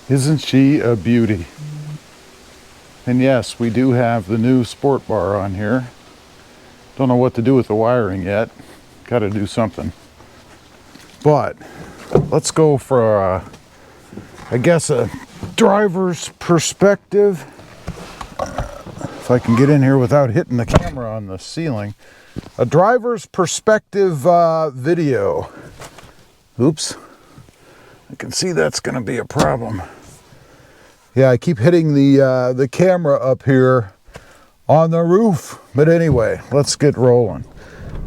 Isn't she a beauty? And yes, we do have the new sport bar on here. Don't know what to do with the wiring yet. Got to do something. But let's go for I guess a driver's perspective. If I can get in here without hitting the camera on the ceiling. A driver's perspective video. Oops. I can see that's going to be a problem. Yeah, I keep hitting the camera up here on the roof. But anyway, let's get rolling.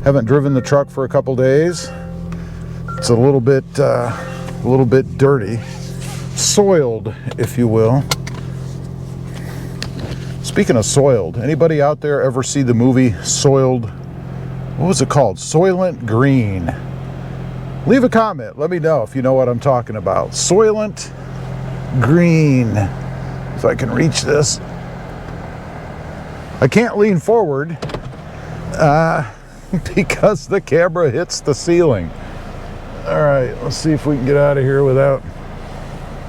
Haven't driven the truck for a couple days. It's a little bit dirty, soiled, if you will. Speaking of soiled, anybody out there ever see the movie Soiled? What was it called? Soylent Green. Leave a comment. Let me know if you know what I'm talking about. Soylent Green. If I can reach this. I can't lean forward because the camera hits the ceiling. All right, let's see if we can get out of here without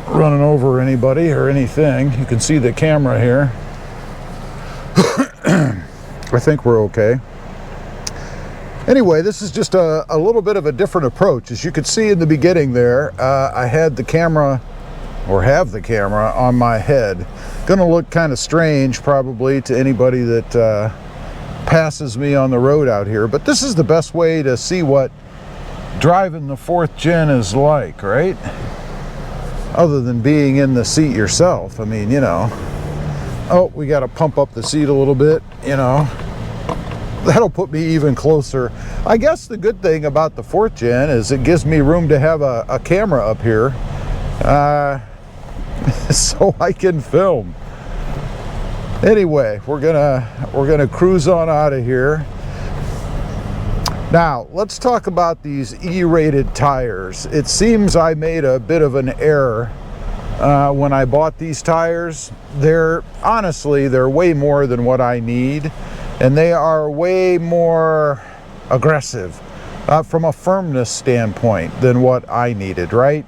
running over anybody or anything. You can see the camera here. I think we're okay. Anyway, this is just a little bit of a different approach. As you could see in the beginning there, I had the camera, or have the camera, on my head. Gonna look kind of strange probably to anybody that passes me on the road out here, but this is the best way to see what driving the 4th gen is like, right? Other than being in the seat yourself. I mean, you know. Oh, we got to pump up the seat a little bit, you know. That'll put me even closer. I guess the good thing about the 4th gen is it gives me room to have a camera up here so I can film. Anyway, we're gonna cruise on out of here. Now, let's talk about these E-rated tires. It seems I made a bit of an error when I bought these tires. Honestly, they're way more than what I need, and they are way more aggressive from a firmness standpoint than what I needed, right?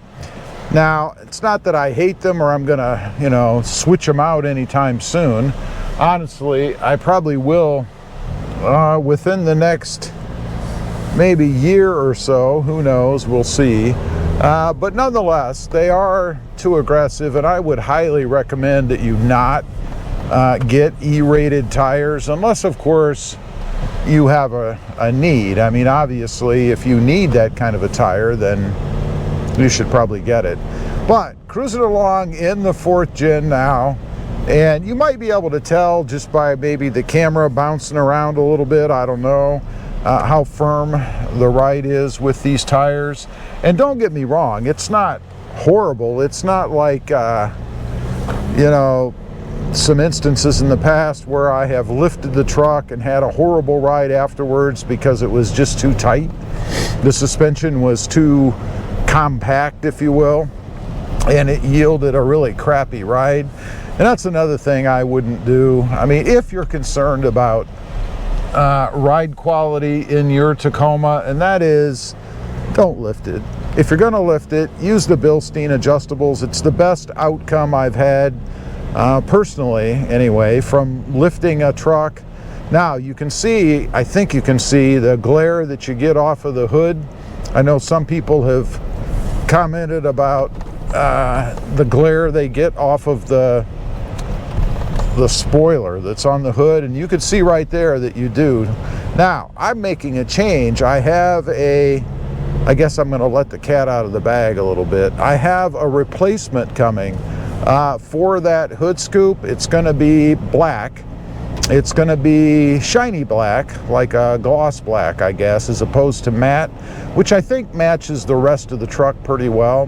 Now, it's not that I hate them or I'm gonna, you know, switch them out anytime soon. Honestly, I probably will within the next maybe year or so, who knows, we'll see. But nonetheless, they are too aggressive, and I would highly recommend that you not get E-rated tires, unless of course you have a need. I mean, obviously, if you need that kind of a tire, then you should probably get it. But cruising along in the 4th gen now, and you might be able to tell just by maybe the camera bouncing around a little bit, I don't know, how firm the ride is with these tires. And don't get me wrong, it's not horrible. It's not like, you know, some instances in the past where I have lifted the truck and had a horrible ride afterwards because it was just too tight. The suspension was too compact, if you will, and it yielded a really crappy ride. And that's another thing I wouldn't do. I mean, if you're concerned about ride quality in your Tacoma, and that is, don't lift it. If you're going to lift it, use the Bilstein adjustables. It's the best outcome I've had personally, anyway, from lifting a truck. Now you can see, I think you can see the glare that you get off of the hood. I know some people have commented about the glare they get off of the spoiler that's on the hood, and you can see right there that you do. Now, I'm making a change. I guess I'm going to let the cat out of the bag a little bit. I have a replacement coming for that hood scoop. It's going to be black. It's going to be shiny black, like a gloss black, I guess, as opposed to matte, which I think matches the rest of the truck pretty well.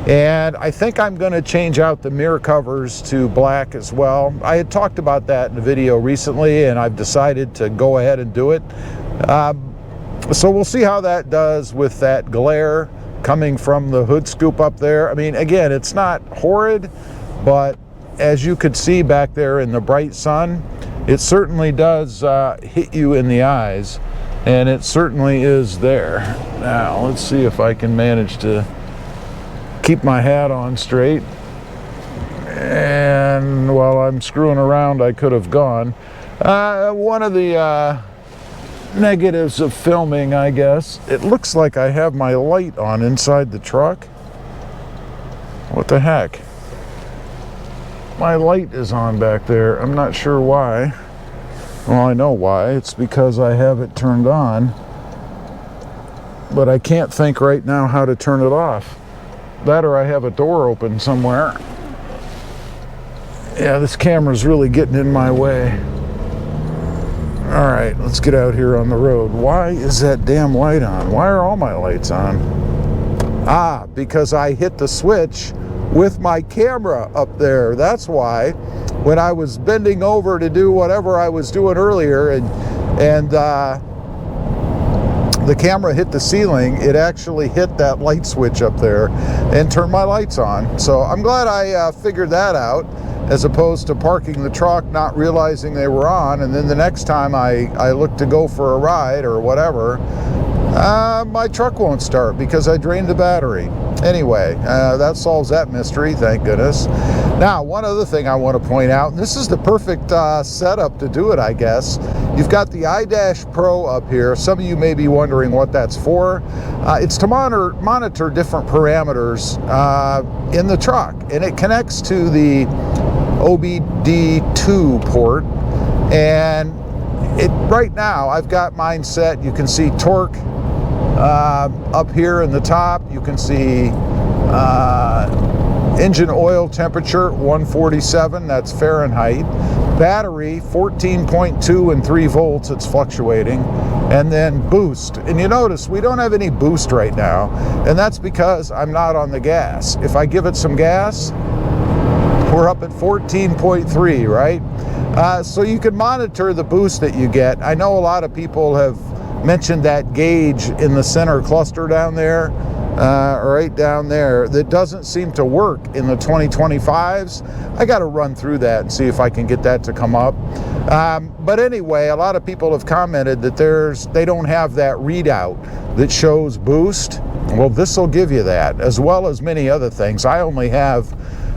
And I think I'm going to change out the mirror covers to black as well. I had talked about that in a video recently, and I've decided to go ahead and do it. So we'll see how that does with that glare coming from the hood scoop up there. I mean, again, it's not horrid, but as you could see back there in the bright sun, it certainly does hit you in the eyes, and it certainly is there. Now, let's see if I can manage to keep my hat on straight. And while I'm screwing around, I could have gone. One of the negatives of filming, I guess, it looks like I have my light on inside the truck. What the heck? My light is on back there. I'm not sure why. Well, I know why. It's because I have it turned on. But I can't think right now how to turn it off. That or I have a door open somewhere. Yeah, this camera's really getting in my way. All right, let's get out here on the road. Why is that damn light on? Why are all my lights on? Ah, because I hit the switch with my camera up there. That's why. When I was bending over to do whatever I was doing earlier and the camera hit the ceiling, it actually hit that light switch up there and turned my lights on. So I'm glad I figured that out, as opposed to parking the truck, not realizing they were on, and then the next time I look to go for a ride or whatever, my truck won't start because I drained the battery. Anyway, that solves that mystery, thank goodness. Now, one other thing I want to point out, and this is the perfect setup to do it, I guess. You've got the iDash Pro up here. Some of you may be wondering what that's for. It's to monitor different parameters in the truck, and it connects to the OBD2 port. And right now, I've got mine set. You can see torque up here in the top. You can see engine oil temperature 147, that's Fahrenheit. Battery 14.2 and 3 volts, it's fluctuating. And then boost. And you notice we don't have any boost right now, and that's because I'm not on the gas. If I give it some gas, we're up at 14.3, right? So you can monitor the boost that you get. I know a lot of people have mentioned that gauge in the center cluster down there, right down there, that doesn't seem to work in the 2025s. I got to run through that and see if I can get that to come up. But anyway, a lot of people have commented that they don't have that readout that shows boost. Well, this will give you that, as well as many other things. I only have,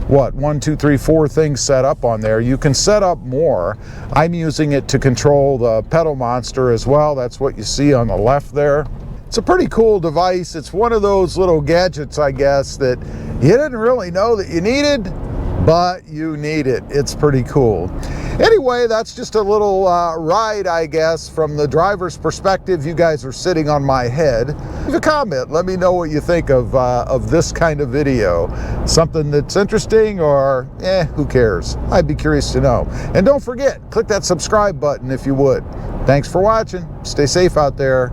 what, 1, 2, 3, 4 things set up on there. You can set up more. I'm using it to control the pedal monster as well. That's what you see on the left there. It's a pretty cool device. It's one of those little gadgets, I guess, that you didn't really know that you needed, but you need it. It's pretty cool. Anyway, that's just a little ride, I guess, from the driver's perspective. You guys are sitting on my head. Leave a comment. Let me know what you think of this kind of video. Something that's interesting, or who cares? I'd be curious to know. And don't forget, click that subscribe button if you would. Thanks for watching. Stay safe out there.